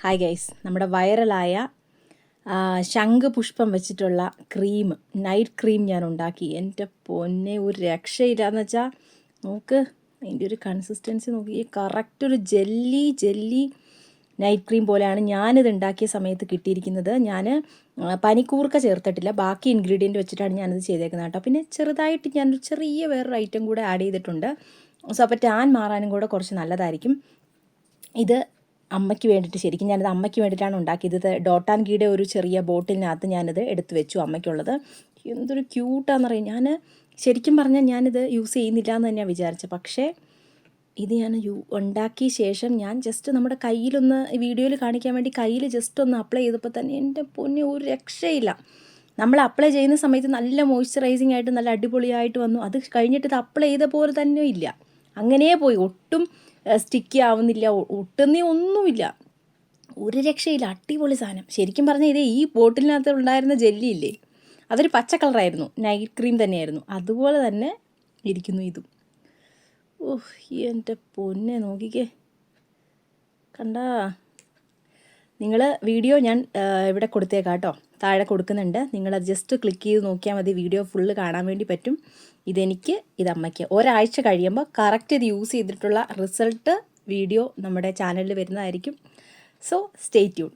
Hi guys, നമ്മുടെ വൈറലായ ശംഖുപുഷ്പം വെച്ചിട്ടുള്ള ക്രീം, നൈറ്റ് ക്രീം ഞാൻ ഉണ്ടാക്കി. എൻ്റെ പൊന്നെ, ഒരു രക്ഷയില്ലാന്ന് വെച്ചാൽ നോക്ക്, അതിൻ്റെ ഒരു കൺസിസ്റ്റൻസി നോക്കി. ഈ കറക്റ്റ് ഒരു ജെല്ലി നൈറ്റ് ക്രീം പോലെയാണ് ഞാനിത് ഉണ്ടാക്കിയ സമയത്ത് കിട്ടിയിരിക്കുന്നത്. ഞാൻ പനിക്കൂർക്ക ചേർത്തിട്ടില്ല, ബാക്കി ഇൻഗ്രീഡിയൻറ്റ് വെച്ചിട്ടാണ് ഞാനിത് ചെയ്തേക്കുന്നത് കേട്ടോ. പിന്നെ ചെറുതായിട്ട് ഞാനൊരു ചെറിയ വേറൊരു ഐറ്റം കൂടെ ആഡ് ചെയ്തിട്ടുണ്ട്. സോ അപ്പോൾ ടാൻ മാറാനും കൂടെ കുറച്ച് നല്ലതായിരിക്കും. ഇത് അമ്മയ്ക്ക് വേണ്ടിയിട്ട്, ശരിക്കും ഞാനിത് അമ്മയ്ക്ക് വേണ്ടിയിട്ടാണ് ഉണ്ടാക്കിയത്. ഇത് ഡോട്ടാൻ ഗീയുടെ ഒരു ചെറിയ ബോട്ടിലിനകത്ത് ഞാനിത് എടുത്തു വെച്ചു അമ്മയ്ക്കുള്ളത്. എന്തൊരു ക്യൂട്ടാണെന്നറിയാം. ഞാൻ ശരിക്കും പറഞ്ഞാൽ ഞാനിത് യൂസ് ചെയ്യുന്നില്ല എന്ന് തന്നെയാണ് വിചാരിച്ചത്. പക്ഷേ ഇത് ഞാൻ ഉണ്ടാക്കിയ ശേഷം ഞാൻ ജസ്റ്റ് നമ്മുടെ കയ്യിലൊന്ന് വീഡിയോയിൽ കാണിക്കാൻ വേണ്ടി കയ്യിൽ ജസ്റ്റ് ഒന്ന് അപ്ലൈ ചെയ്തപ്പോൾ തന്നെ എൻ്റെ പൊന്നെ, ഒരു രക്ഷയില്ല. നമ്മൾ അപ്ലൈ ചെയ്യുന്ന സമയത്ത് നല്ല മോയ്സ്ചറൈസിങ് ആയിട്ട് നല്ല അടിപൊളിയായിട്ട് വന്നു. അത് കഴിഞ്ഞിട്ട് ഇത് അപ്ലൈ ചെയ്ത പോലെ തന്നെ ഇല്ല, അങ്ങനെ പോയി. ഒട്ടും സ്റ്റിക്കി ആവുന്നില്ല, ഒട്ടുന്നേ ഒന്നുമില്ല, ഒരു രക്ഷയില്ല. അടിപൊളി സാധനം. ശരിക്കും പറഞ്ഞാൽ ഇത് ഈ ബോട്ടിലിനകത്ത് ഉണ്ടായിരുന്ന ജെല്ലി ഇല്ലേ, അതൊരു പച്ച കളറായിരുന്നു, നൈറ്റ് ക്രീം തന്നെയായിരുന്നു. അതുപോലെ തന്നെ ഇരിക്കുന്നു ഇതും. ഓഹ്, എൻ്റെ പൊന്നെ, നോക്കിക്കേ, കണ്ടാ. നിങ്ങൾ വീഡിയോ ഞാൻ ഇവിടെ കൊടുത്തേക്കാം കേട്ടോ, താഴെ കൊടുക്കുന്നുണ്ട്. നിങ്ങളത് ജസ്റ്റ് ക്ലിക്ക് ചെയ്ത് നോക്കിയാൽ മതി, വീഡിയോ ഫുള്ള് കാണാൻ വേണ്ടി പറ്റും. ഇതെനിക്ക്, ഇതമ്മയ്ക്ക്. ഒരാഴ്ച കഴിയുമ്പോൾ കറക്റ്റ് ഇത് യൂസ് ചെയ്തിട്ടുള്ള റിസൾട്ട് വീഡിയോ നമ്മുടെ ചാനലിൽ വരുന്നതായിരിക്കും. So stay tune.